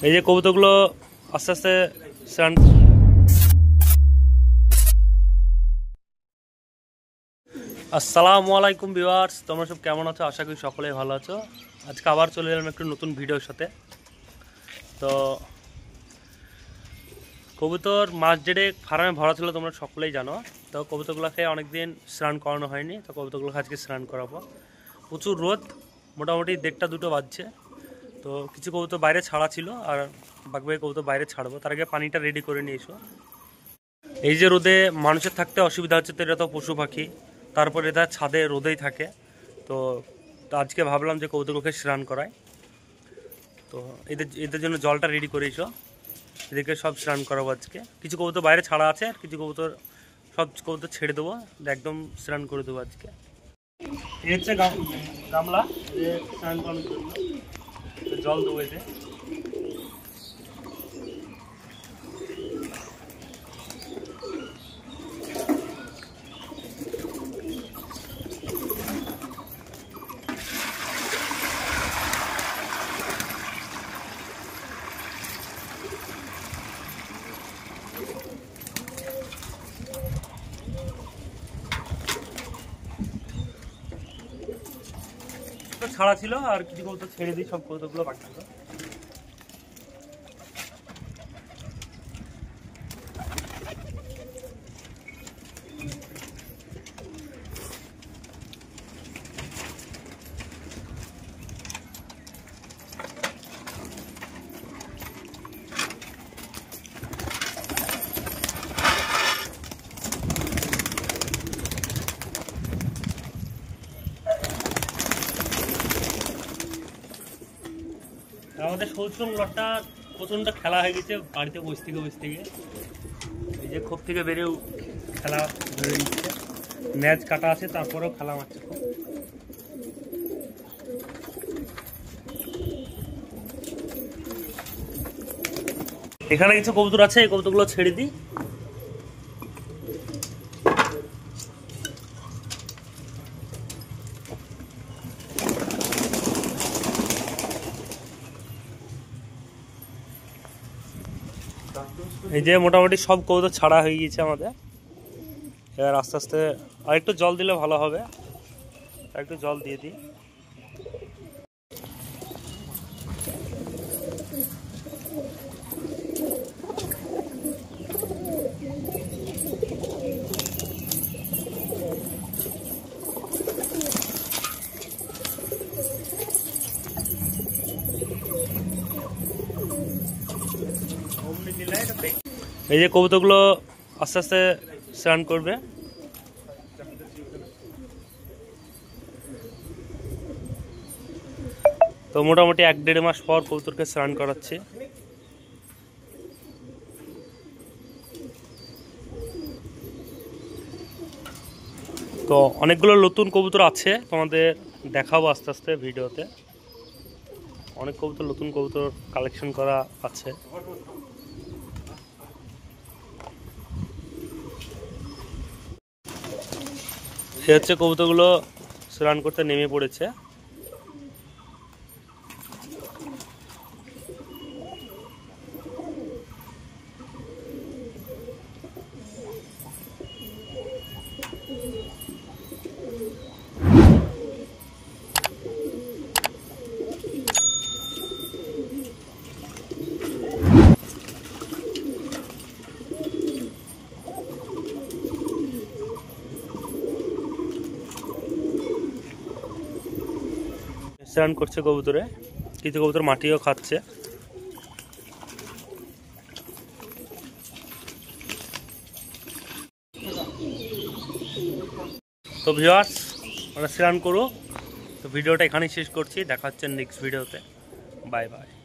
এই যে কবুতরগুলো আস্তে আস্তে স্নান। আসসালামু আলাইকুম ভিউয়ার্স, তোমরা সব কেমন আছো? আশা করি সকলেই ভালো আছো। আজকে আবার চলে এলাম একটু নতুন ভিডিওর সাথে। তো কবুতর মাছ জেডে ফার্মে ভরা ছিল, তোমরা সকলেই জানো। তো কবুতরগুলোকে অনেকদিন স্নান করানো হয়নি, তো কবুতরগুলোকে আজকে স্নান করাবো। প্রচুর রোদ, মোটামুটি 1টা 2টো বাজছে। তো কিছু কবুতর বাইরে ছাড়া ছিল, আর বাকি কবুতর বাইরে ছাড়বো, তার আগে পানিটা রেডি করে নিয়ে এসো। এই যে রোদে মানুষের থাকতে অসুবিধা হচ্ছে, তো এটা তো পশু পাখি, তারপরে এটা ছাদে রোদেই থাকে। তো আজকে ভাবলাম যে কবুতরগুলোকে স্নান করায়, তো এদের জন্য জলটা রেডি করে এসো। এদেরকে সব স্নান করাবো আজকে। কিছু কবুতর বাইরে ছাড়া আছে, আর কিছু কবুতর সব কবুতর ছেড়ে দেবো, একদম স্নান করে দেবো আজকে। এই হচ্ছে গামলা, স্নান করানোর জন্য জল দেবো এতে। ছাড়া ছিল, আর কিছু কবুতর ছেড়ে দিই, সব কবুতরগুলো বাকি ছিল। আমাদের সৌচুং লটটা প্রচণ্ড খেলা হয়ে গেছে বাড়িতে বসে থেকে। এই যে খোপ থেকে বেরিয়েও খেলা ধরে নিচ্ছে, ম্যাচ কাটা আছে তারপরেও খেলা মারছে খুব। এখানে কিছু কবুতর আছে, এই কবুতরগুলো ছেড়ে দিই। এই যে মোটামুটি সব কবুতর ছাড়া হয়ে গিয়েছে আমাদের। এবার আস্তে আস্তে আরেকটু জল দিলে ভালো হবে, আরেকটু জল দিয়ে দিই। এই যে কবুতরগুলো আস্তে আস্তে স্নান করবে। তো মোটামুটি 1-1.5 মাস পর কবুতরকে স্নান করাচ্ছে। তো অনেকগুলো নতুন কবুতর আছে, তোমাদের দেখাবো আস্তে আস্তে ভিডিওতে। অনেক কবুতর, নতুন কবুতর কালেকশন করা আছে। সে হচ্ছে কবুতরগুলো স্নান করতে নেমে পড়েছে। স্নান করছে কবুতরে, কিছু কবুতর মাটিও খাচ্ছে। তো ভিউয়ার্স, আমরা স্নান করো। তো ভিডিওটা এখানেই শেষ করছি, দেখা হচ্ছে নেক্সট ভিডিওতে। Bye bye.